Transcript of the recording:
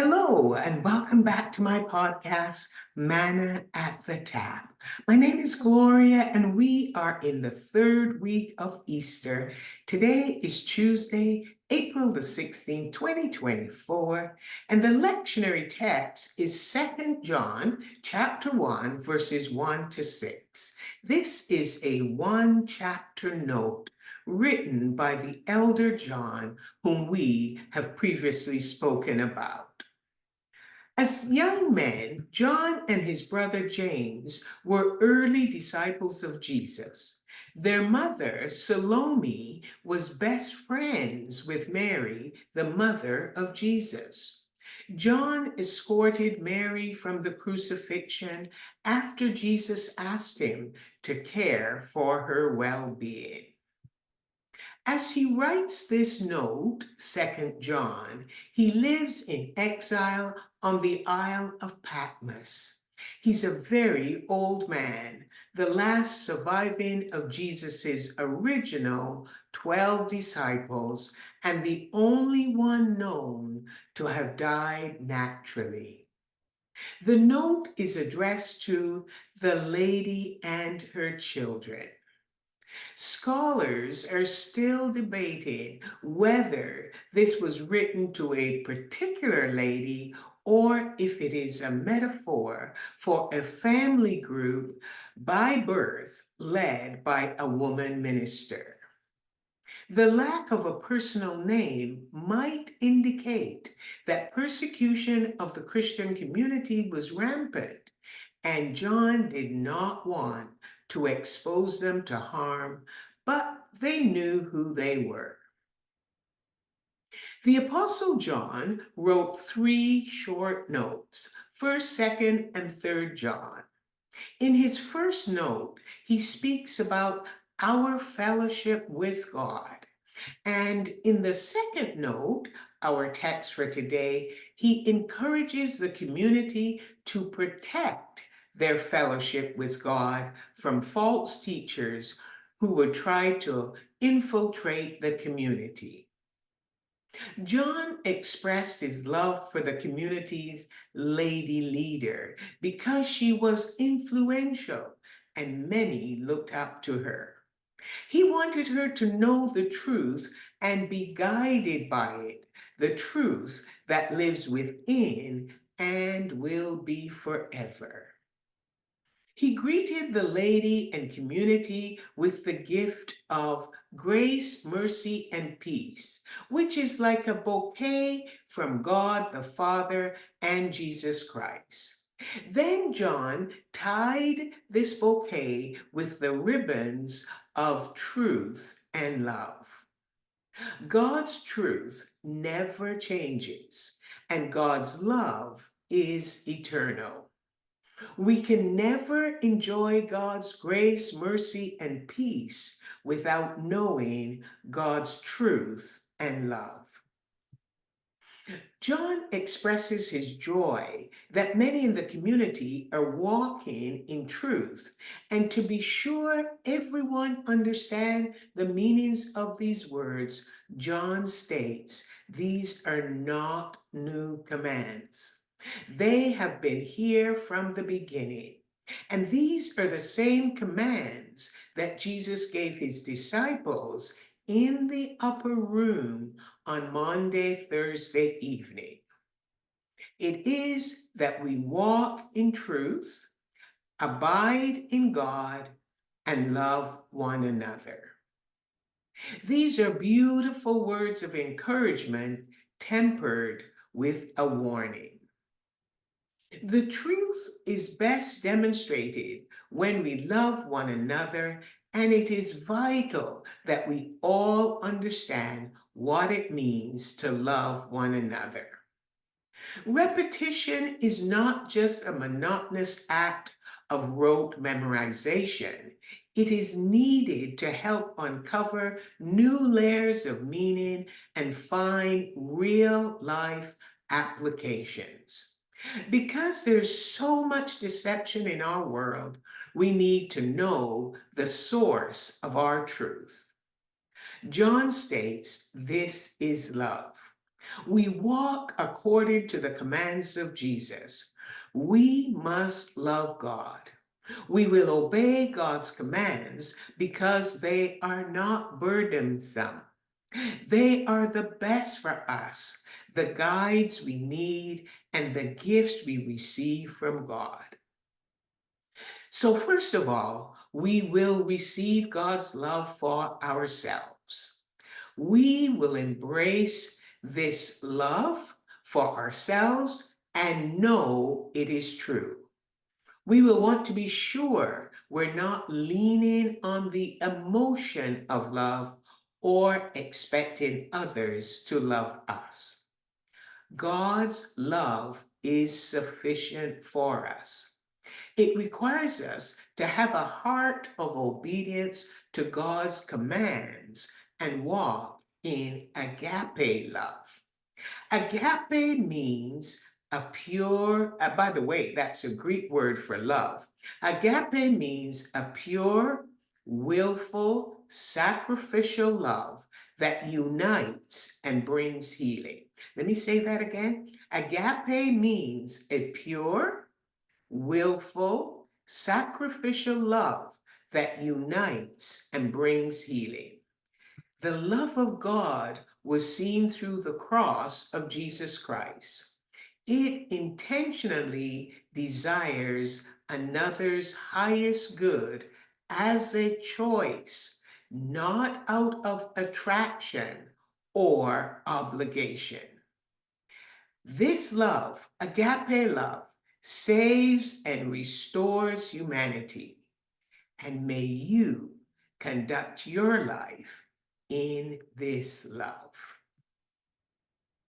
Hello, and welcome back to my podcast, Manna at the Tap. My name is Gloria, and we are in the third week of Easter. Today is Tuesday, April the 16th, 2024, and the lectionary text is 2 John chapter 1, verses 1 to 6. This is a one-chapter note written by the elder John, whom we have previously spoken about. As young men, John and his brother James were early disciples of Jesus. Their mother, Salome, was best friends with Mary, the mother of Jesus. John escorted Mary from the crucifixion after Jesus asked him to care for her well-being. As he writes this note, 2 John, he lives in exile on the Isle of Patmos. He's a very old man, the last surviving of Jesus's original 12 disciples and the only one known to have died naturally. The note is addressed to the lady and her children. Scholars are still debating whether this was written to a particular lady or if it is a metaphor for a family group by birth led by a woman minister. The lack of a personal name might indicate that persecution of the Christian community was rampant, and John did not want to expose them to harm, but they knew who they were. The Apostle John wrote 3 short notes, 1st, 2nd, and 3rd John. In his first note, he speaks about our fellowship with God. And in the second note, our text for today, he encourages the community to protect their fellowship with God from false teachers who would try to infiltrate the community. John expressed his love for the community's lady leader because she was influential and many looked up to her. He wanted her to know the truth and be guided by it, the truth that lives within and will be forever. He greeted the lady and community with the gift of grace, mercy, and peace, which is like a bouquet from God the Father and Jesus Christ. Then John tied this bouquet with the ribbons of truth and love. God's truth never changes, and God's love is eternal. We can never enjoy God's grace, mercy, and peace without knowing God's truth and love. John expresses his joy that many in the community are walking in truth, and to be sure everyone understands the meanings of these words, John states, these are not new commands. They have been here from the beginning. And these are the same commands that Jesus gave his disciples in the upper room on Maundy, Thursday evening. It is that we walk in truth, abide in God, and love one another. These are beautiful words of encouragement tempered with a warning. The truth is best demonstrated when we love one another, and it is vital that we all understand what it means to love one another. Repetition is not just a monotonous act of rote memorization. It is needed to help uncover new layers of meaning and find real life applications. Because there's so much deception in our world, we need to know the source of our truth. John states, this is love. We walk according to the commands of Jesus. We must love God. We will obey God's commands because they are not burdensome. They are the best for us, the guides we need, and the gifts we receive from God. So, first of all, we will receive God's love for ourselves. We will embrace this love for ourselves and know it is true. We will want to be sure we're not leaning on the emotion of love or expecting others to love us. God's love is sufficient for us. It requires us to have a heart of obedience to God's commands and walk in agape love. Agape means a pure, by the way, that's a Greek word for love. Agape means a pure, willful, sacrificial love that unites and brings healing. Let me say that again. Agape means a pure, willful, sacrificial love that unites and brings healing. The love of God was seen through the cross of Jesus Christ. It intentionally desires another's highest good as a choice, not out of attraction or obligation. This love, agape love, saves and restores humanity. And may you conduct your life in this love.